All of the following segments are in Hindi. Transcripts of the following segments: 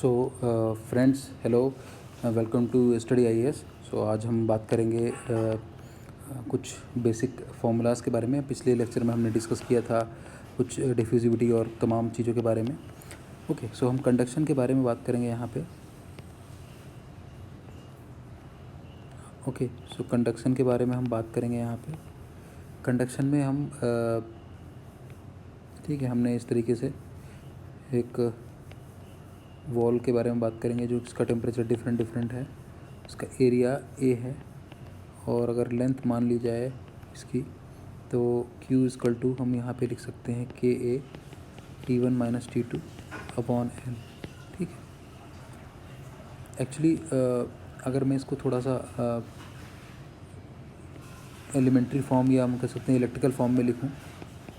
So friends, hello, welcome to study IAS. So आज हम बात करेंगे कुछ बेसिक फार्मूलाज़ के बारे में। पिछले लेक्चर में हमने डिस्कस किया था कुछ डिफ्यूजिविटी और तमाम चीज़ों के बारे में। ओके, सो हम कंडक्शन के बारे में बात करेंगे यहाँ पे। ओके, सो कंडक्शन के बारे में हम बात करेंगे यहाँ पे। कंडक्शन में हम ठीक है, हमने इस तरीके से एक वॉल के बारे में बात करेंगे जो इसका टेम्परेचर डिफरेंट है, इसका एरिया ए है, और अगर लेंथ मान ली जाए इसकी तो Q इक्वल टू हम यहाँ पे लिख सकते हैं KA T1 minus T2 upon L। ठीक है, एक्चुअली अगर मैं इसको थोड़ा सा एलिमेंट्री फॉर्म या हम कह सकते हैं इलेक्ट्रिकल फॉर्म में लिखूँ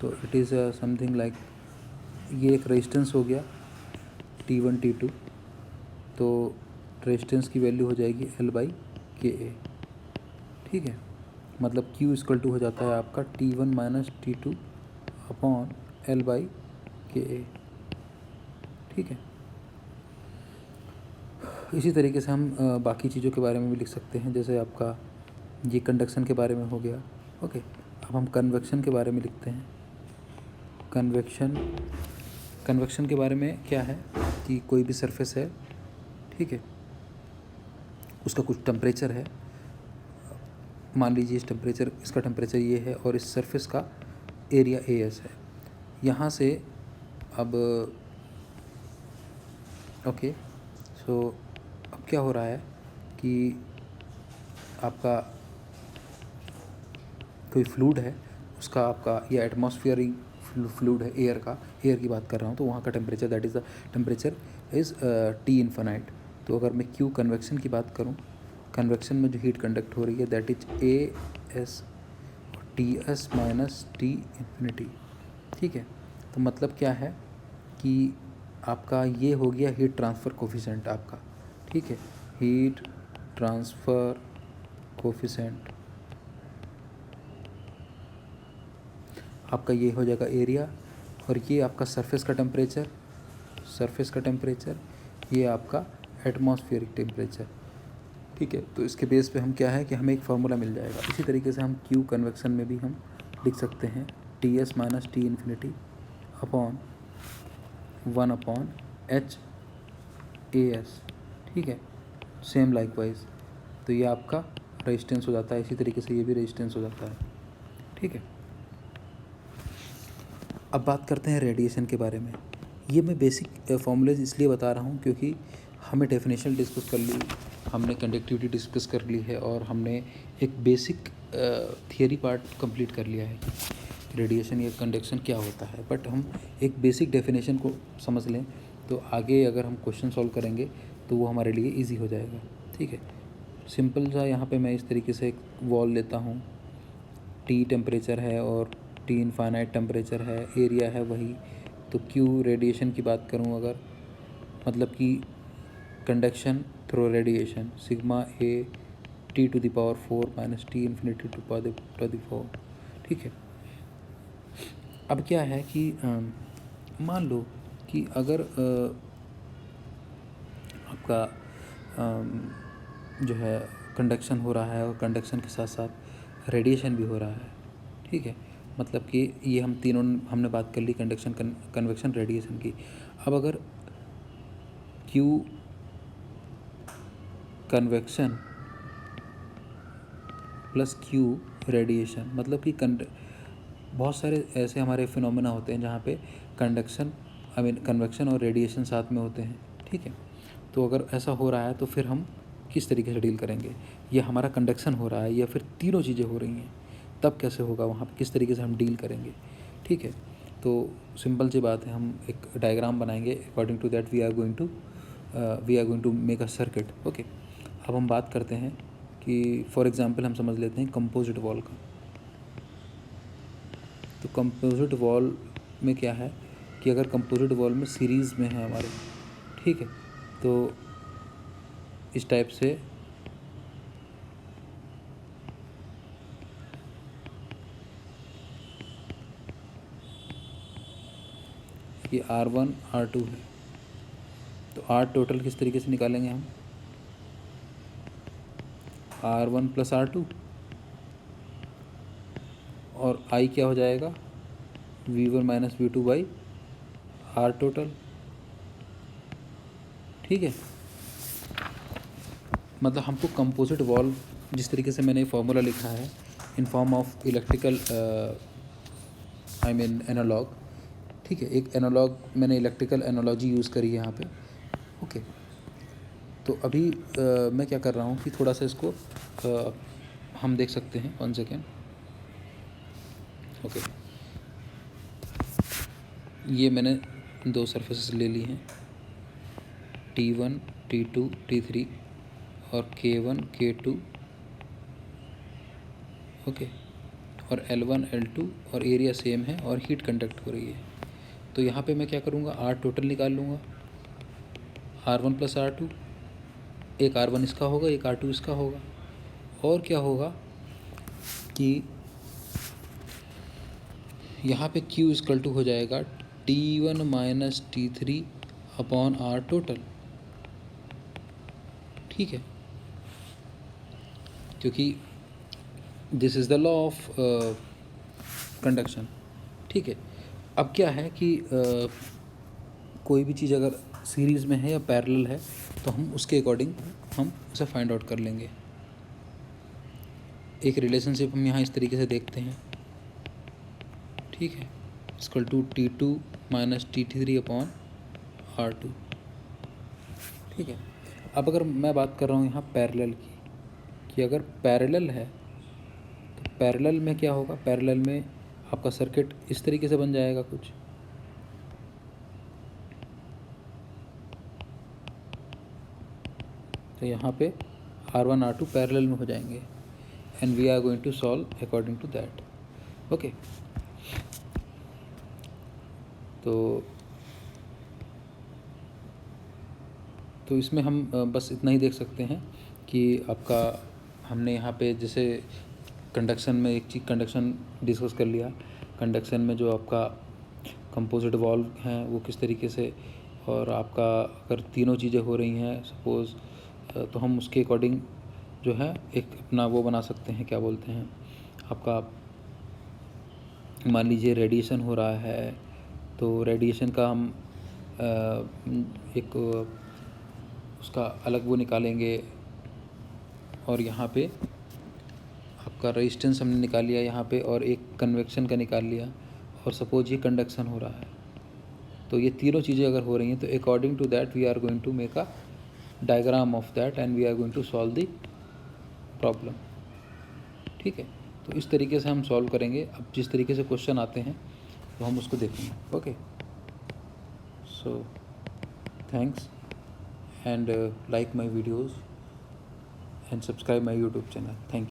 तो इट इज़ समथिंग लाइक, ये एक रेजिस्टेंस हो गया T1 T2, तो रेजिस्टेंस की वैल्यू हो जाएगी L/KA। ठीक है, मतलब Q इक्वल टू हो जाता है आपका T1 minus T2 upon L/KA। ठीक है, इसी तरीके से हम बाकी चीज़ों के बारे में भी लिख सकते हैं, जैसे आपका ये कंडक्शन के बारे में हो गया। ओके, अब हम कन्वेक्शन के बारे में लिखते हैं। कन्वेक्शन के बारे में क्या है कि कोई भी सरफेस है, ठीक है, उसका कुछ टेम्परेचर है, मान लीजिए इसका टेम्परेचर ये है और इस सरफेस का एरिया AS है। यहाँ से अब ओके, सो अब क्या हो रहा है कि आपका कोई फ्लूइड है, उसका आपका या एटमॉस्फेयरिक फ्लूइड है, एयर की बात कर रहा हूँ, तो वहाँ का temperature that is the temperature is T infinite. तो अगर मैं Q कन्वेक्शन की बात करूँ, कन्वेक्शन में जो हीट कंडक्ट हो रही है that is AS TS minus T infinity. ठीक है, तो मतलब क्या है कि आपका ये हो गया हीट ट्रांसफ़र कोफिशिएंट आपका। ठीक है, हीट ट्रांसफ़र कोफिशिएंट आपका ये हो जाएगा एरिया, और ये आपका सरफेस का टेम्परेचर, ये आपका एटमॉस्फेरिक टेम्परेचर। ठीक है, तो इसके बेस पे हम क्या है कि हमें एक फार्मूला मिल जाएगा। इसी तरीके से हम Q कन्वेक्शन में भी हम लिख सकते हैं TS minus T infinity upon 1 upon HAS। ठीक है, सेम लाइकवाइज, तो ये आपका रेजिस्टेंस हो जाता है। इसी तरीके से ये भी रेजिस्टेंस हो जाता है। ठीक है, अब बात करते हैं रेडिएशन के बारे में। ये मैं बेसिक फॉर्मूलेज इसलिए बता रहा हूँ क्योंकि हमें डेफिनेशन डिस्कस कर ली, हमने कंडक्टिविटी डिस्कस कर ली है, और हमने एक बेसिक थियरी पार्ट कंप्लीट कर लिया है कि रेडिएशन या कंडक्शन क्या होता है। बट हम एक बेसिक डेफिनेशन को समझ लें तो आगे अगर हम क्वेश्चन सॉल्व करेंगे तो वो हमारे लिए ईजी हो जाएगा। ठीक है, सिंपल सा यहाँ पे मैं इस तरीके से एक वॉल लेता हूँ, T टेम्परेचर है और T इनफाइनाइट टेम्परेचर है, एरिया है वही। तो Q रेडिएशन की बात करूँ अगर, मतलब कि conduction through radiation sigma A T⁴ minus T infinity to the 4। ठीक है, अब क्या है कि मान लो कि अगर आपका जो है कंडक्शन हो रहा है और कंडक्शन के साथ साथ रेडिएशन भी हो रहा है। ठीक है, मतलब कि ये हम तीनों हमने बात कर ली, कंडक्शन, कन्वेक्शन, रेडिएशन की। अब अगर Q convection plus Q radiation, मतलब कि बहुत सारे ऐसे हमारे फिनोमेना होते हैं जहाँ पे कन्वेक्शन और रेडिएशन साथ में होते हैं। ठीक है, तो अगर ऐसा हो रहा है तो फिर हम किस तरीके से डील करेंगे, ये हमारा कंडक्शन हो रहा है या फिर तीनों चीज़ें हो रही हैं, तब कैसे होगा, वहाँ पे किस तरीके से हम डील करेंगे। ठीक है, तो सिंपल सी बात है, हम एक डायग्राम बनाएंगे, according to that we are going to make a circuit. Okay, अब हम बात करते हैं कि फॉर एग्जांपल हम समझ लेते हैं कंपोजिट वॉल का। तो कंपोजिट वॉल में क्या है कि अगर कंपोजिट वॉल में सीरीज़ में है हमारे, ठीक है, तो इस टाइप से ये R1 R2 है, तो R टोटल किस तरीके से निकालेंगे हम, R1 प्लस R2, और I क्या हो जाएगा, V1 minus V2 by R total. ठीक है, मतलब हमको कंपोजिट वॉल्व जिस तरीके से मैंने फॉर्मूला लिखा है in form of electrical analogue, ठीक है, एक एनालॉग मैंने इलेक्ट्रिकल एनालॉजी यूज़ करी है यहाँ पे। ओके, तो अभी मैं क्या कर रहा हूँ कि थोड़ा सा इसको हम देख सकते हैं, 1 सेकेंड। ओके, ये मैंने 2 सरफेसेस ले ली हैं, T1 T2 T3 और K1 K2, ओके, और L1 L2, और एरिया सेम है और हीट कंडक्ट हो रही है। तो यहाँ पे मैं क्या करूँगा, R टोटल निकाल लूँगा, R1 प्लस R2, एक R1 इसका होगा, एक R2 इसका होगा, और क्या होगा कि यहाँ पे Q इक्वल टू हो जाएगा T1 minus T3 upon R total. ठीक है, क्योंकि this is the law of conduction. ठीक है, अब क्या है कि कोई भी चीज़ अगर सीरीज़ में है या पैरेलल है तो हम उसके अकॉर्डिंग हम उसे फाइंड आउट कर लेंगे। एक रिलेशनशिप हम यहाँ इस तरीके से देखते हैं, ठीक है, equal to T2 minus T3 upon R2। ठीक है, अब अगर मैं बात कर रहा हूँ यहाँ पैरेलल की, कि अगर पैरेलल है तो पैरेलल में क्या होगा, पैरेलल में आपका सर्किट इस तरीके से बन जाएगा कुछ, तो यहाँ पे R1 R2 पैरेलल में हो जाएंगे and we are going to solve according to that. Okay, तो इसमें हम बस इतना ही देख सकते हैं कि आपका हमने यहाँ पे जैसे कंडक्शन में एक चीज़ कंडक्शन डिस्कस कर लिया, कंडक्शन में जो आपका कंपोजिट वॉल्व हैं वो किस तरीके से, और आपका अगर तीनों चीज़ें हो रही हैं सपोज़, तो हम उसके अकॉर्डिंग जो है एक अपना वो बना सकते हैं, क्या बोलते हैं आपका, मान लीजिए रेडिएशन हो रहा है तो रेडिएशन का हम एक उसका अलग वो निकालेंगे, और यहाँ पे आपका रेजिस्टेंस हमने निकाल लिया यहाँ पे, और एक कन्वेक्शन का निकाल लिया, और सपोज ये कंडक्शन हो रहा है, तो ये तीनों चीज़ें अगर हो रही हैं तो according to that we are going to make a diagram of that and we are going to solve the problem. ठीक है, तो इस तरीके से हम सॉल्व करेंगे। अब जिस तरीके से क्वेश्चन आते हैं तो हम उसको देखेंगे। Okay, so thanks and like my videos and subscribe my YouTube channel. Thank you.